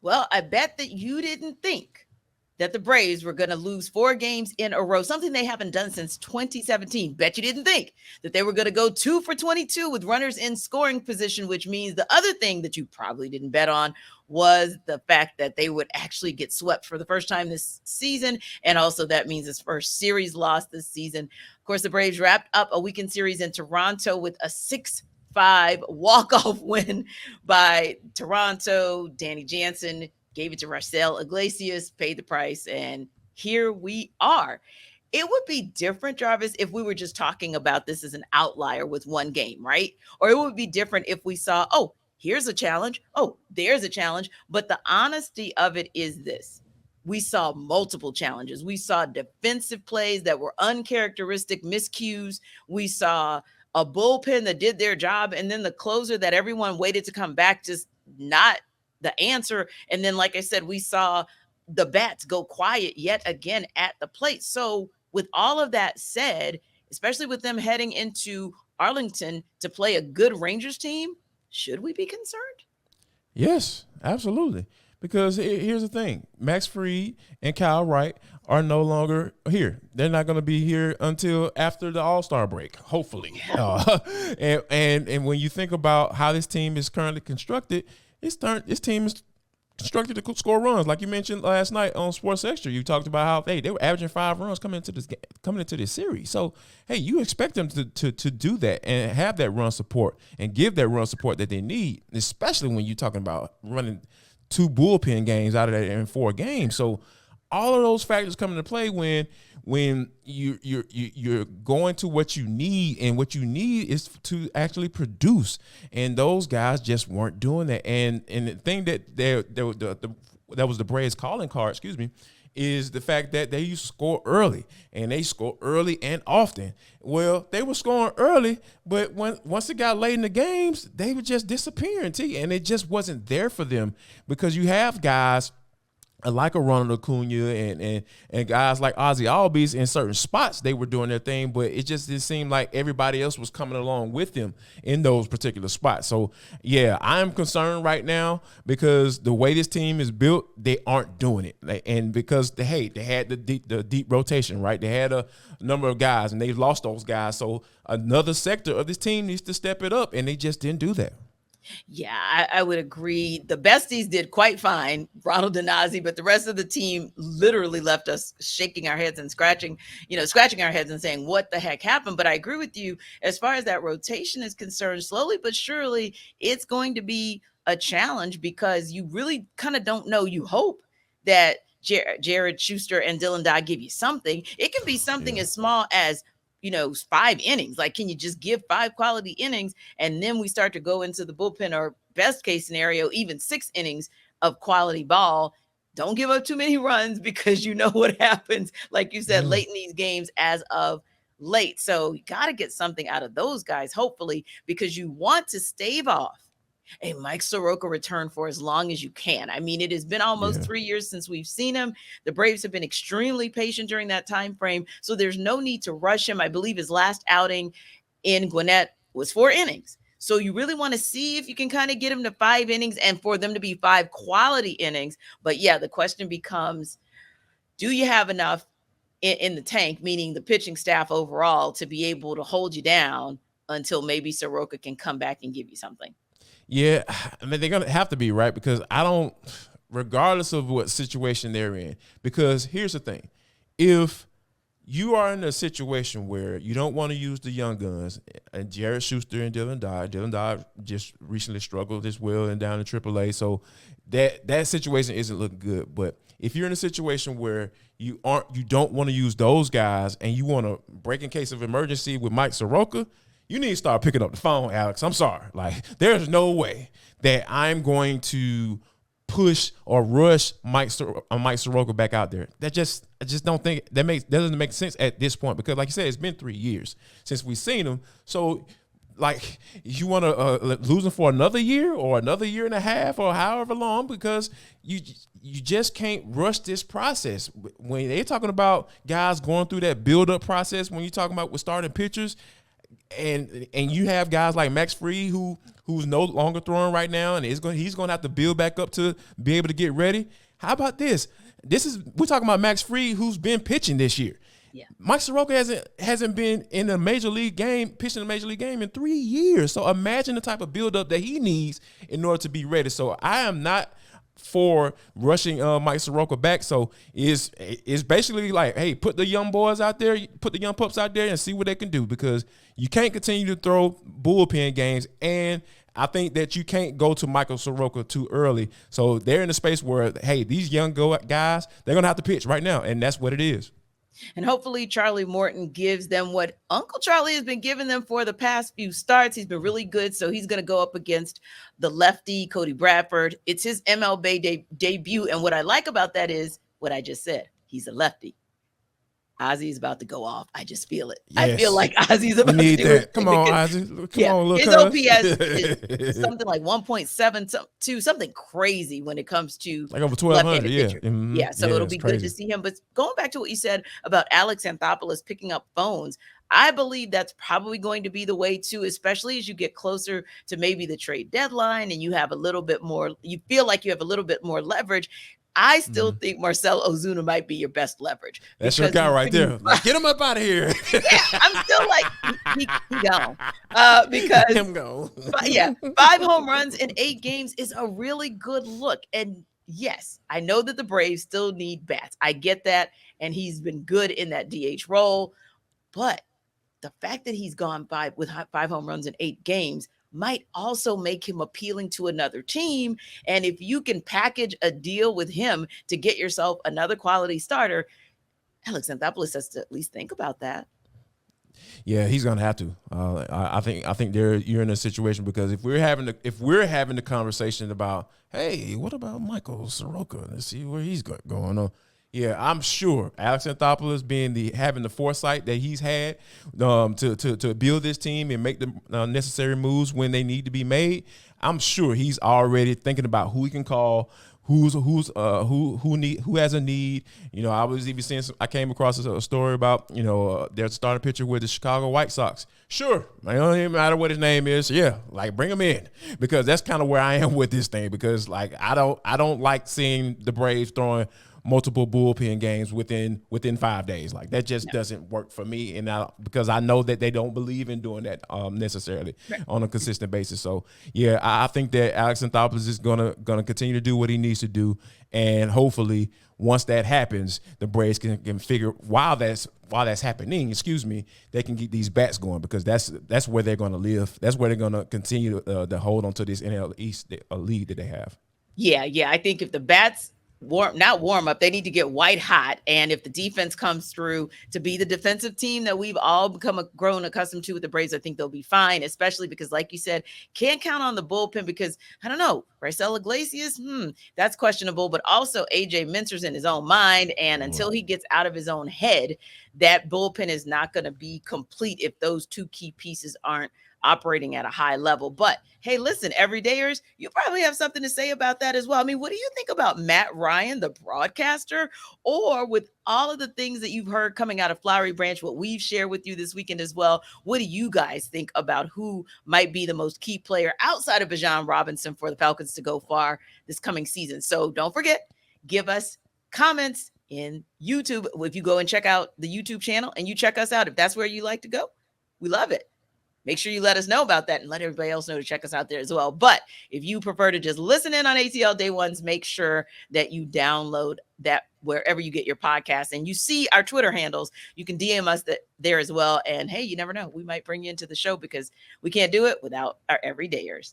Well, I bet that you didn't think that the Braves were going to lose 4 games in a row, something they haven't done since 2017. Bet you didn't think that they were going to go 2 for 22 with runners in scoring position, which means the other thing that you probably didn't bet on was the fact that they would actually get swept for the first time this season. And also, that means his first series loss this season. Of course, the Braves wrapped up a weekend series in Toronto with a 6-5 walk-off win by Toronto. Danny Jansen gave it to Marcel Iglesias, paid the price, and here we are. It would be different, Jarvis, if we were just talking about this as an outlier with one game, right? Or it would be different if we saw, oh, here's a challenge. Oh, there's a challenge. But the honesty of it is this: we saw multiple challenges. We saw defensive plays that were uncharacteristic miscues. We saw a bullpen that did their job, and then the closer that everyone waited to come back, just not the answer. And then, like I said, we saw the bats go quiet yet again at the plate. So, with all of that said, especially with them heading into Arlington to play a good Rangers team, should we be concerned? Yes, absolutely. Because here's the thing: Max Fried and Kyle Wright are no longer here. They're not going to be here until after the All-Star break, hopefully. And when you think about how this team is currently constructed, this team is constructed to score runs, like you mentioned last night on Sports Extra. You talked about how they were averaging 5 runs coming into this series. So hey, you expect them to do that and have that run support and give that run support that they need, especially when you're talking about running 2 bullpen games out of that in 4 games. So all of those factors come into play when you're going to what you need, and what you need is to actually produce. And those guys just weren't doing that. And the thing that that was the Braves calling card, is the fact that they used to score early, and they score early and often. Well, they were scoring early, but once it got late in the games, they were just disappearing, and it just wasn't there for them, because you have guys like a Ronald Acuna and guys like Ozzy Albies in certain spots. They were doing their thing, but it just didn't seem like everybody else was coming along with them in those particular spots. So, yeah, I'm concerned right now because the way this team is built, they aren't doing it. And because, they had the deep rotation, right? They had a number of guys, and they've lost those guys. So another sector of this team needs to step it up, and they just didn't do that. Yeah, I would agree. The besties did quite fine, Ronald and Ozzy, but the rest of the team literally left us shaking our heads and scratching our heads and saying, what the heck happened? But I agree with you as far as that rotation is concerned. Slowly but surely, it's going to be a challenge because you really kind of don't know. You hope that Jared Schuster and Dylan Dodd give you something. It can be something as small as 5 innings. Like, can you just give 5 quality innings? And then we start to go into the bullpen, or best case scenario, even 6 innings of quality ball. Don't give up too many runs, because you know what happens, like you said, late in these games as of late. So you got to get something out of those guys, hopefully, because you want to stave off a Mike Soroka return for as long as you can. I mean, it has been almost 3 years since we've seen him. The Braves have been extremely patient during that time frame, so there's no need to rush him. I believe his last outing in Gwinnett was 4 innings. So you really want to see if you can kind of get him to 5 innings, and for them to be 5 quality innings. But yeah, the question becomes, do you have enough in the tank, meaning the pitching staff overall, to be able to hold you down until maybe Soroka can come back and give you something? Yeah, I mean, they're going to have to be, right? Because regardless of what situation they're in, because here's the thing. If you are in a situation where you don't want to use the young guns, and Jared Schuster and Dylan Dodd just recently struggled as well and down in AAA, so that situation isn't looking good. But if you're in a situation where you don't want to use those guys, and you want to break in case of emergency with Mike Soroka, you need to start picking up the phone, Alex. I'm sorry. Like, there's no way that I'm going to push or rush Mike Soroka back out there. I just don't think that doesn't make sense at this point, because, like you said, it's been 3 years since we've seen him. So, like, you want to lose him for another year or another year and a half or however long, because you just can't rush this process. When they're talking about guys going through that build-up process, when you're talking about with starting pitchers, and you have guys like Max Fried who's no longer throwing right now, and he's going to have to build back up to be able to get ready. How about this? We're talking about Max Fried, who's been pitching this year. Yeah. Mike Soroka hasn't been in a major league game, pitching a major league game in 3 years. So imagine the type of buildup that he needs in order to be ready. So I am not for rushing Mike Soroka back. So it's basically like, hey, put the young boys out there, put the young pups out there and see what they can do, because you can't continue to throw bullpen games. And I think that you can't go to Michael Soroka too early. So they're in a space where, hey, these young guys, they're going to have to pitch right now. And that's what it is. And hopefully Charlie Morton gives them what Uncle Charlie has been giving them for the past few starts. He's been really good. So he's going to go up against the lefty, Cody Bradford. It's his MLB debut. And what I like about that is what I just said. He's a lefty. Ozzy is about to go off. I just feel it. Yes. I feel like Ozzy's about to do that. It. Come on, Ozzy. Come on, look. His OPS is something like 1.72, something crazy when it comes to like over 1,200. Yeah. Mm-hmm. Yeah. So it'll be good to see him. But going back to what you said about Alex Anthopoulos picking up phones, I believe that's probably going to be the way too, especially as you get closer to maybe the trade deadline and you have a little bit more, you feel like you have a little bit more leverage. I still think Marcell Ozuna might be your best leverage. That's your guy right there. Like, get him up out of here. Yeah, I'm still like, he gone. Because him go. 5 home runs in 8 games is a really good look. And yes, I know that the Braves still need bats. I get that. And he's been good in that DH role. But the fact that he's gone 5 home runs in 8 games might also make him appealing to another team. And if you can package a deal with him to get yourself another quality starter, Alex Anthopoulos has to at least think about that. Yeah, he's gonna have to. I think you're in a situation, because if we're having the conversation about, hey, what about Michael Soroka? Let's see where he's going on. Yeah, I'm sure Alex Anthopoulos having the foresight that he's had to build this team and make the necessary moves when they need to be made. I'm sure he's already thinking about who he can call, who has a need. You know, I was even seeing I came across a story about, their starting pitcher with the Chicago White Sox. Sure, it don't even matter what his name is. Yeah, like bring him in, because that's kind of where I am with this thing. Because like I don't like seeing the Braves throwing multiple bullpen games within 5 days. Like that just doesn't work for me, and because I know that they don't believe in doing that necessarily on a consistent basis. So yeah, I think that Alex Anthopoulos is gonna continue to do what he needs to do, and hopefully once that happens, the Braves can figure while that's happening, they can get these bats going, because that's where they're going to live. That's where they're going to continue to hold on to this NL East lead that they have. Yeah. I think if the bats not warm up, they need to get white hot. And if the defense comes through to be the defensive team that we've all grown accustomed to with the Braves, I think they'll be fine, especially because, like you said, can't count on the bullpen because, I don't know, Raisel Iglesias, that's questionable, but also AJ Minter's in his own mind. And until he gets out of his own head, that bullpen is not going to be complete if those 2 key pieces aren't operating at a high level. But hey, listen, everydayers, you probably have something to say about that as well. I mean, what do you think about Matt Ryan, the broadcaster, or with all of the things that you've heard coming out of Flowery Branch, what we've shared with you this weekend as well? What do you guys think about who might be the most key player outside of Bijan Robinson for the Falcons to go far this coming season? So don't forget, give us comments in YouTube. If you go and check out the YouTube channel and you check us out, if that's where you like to go, we love it. Make sure you let us know about that and let everybody else know to check us out there as well. But if you prefer to just listen in on ATL Day Ones, make sure that you download that wherever you get your podcasts, and you see our Twitter handles. You can DM us there as well. And hey, you never know, we might bring you into the show, because we can't do it without our everydayers.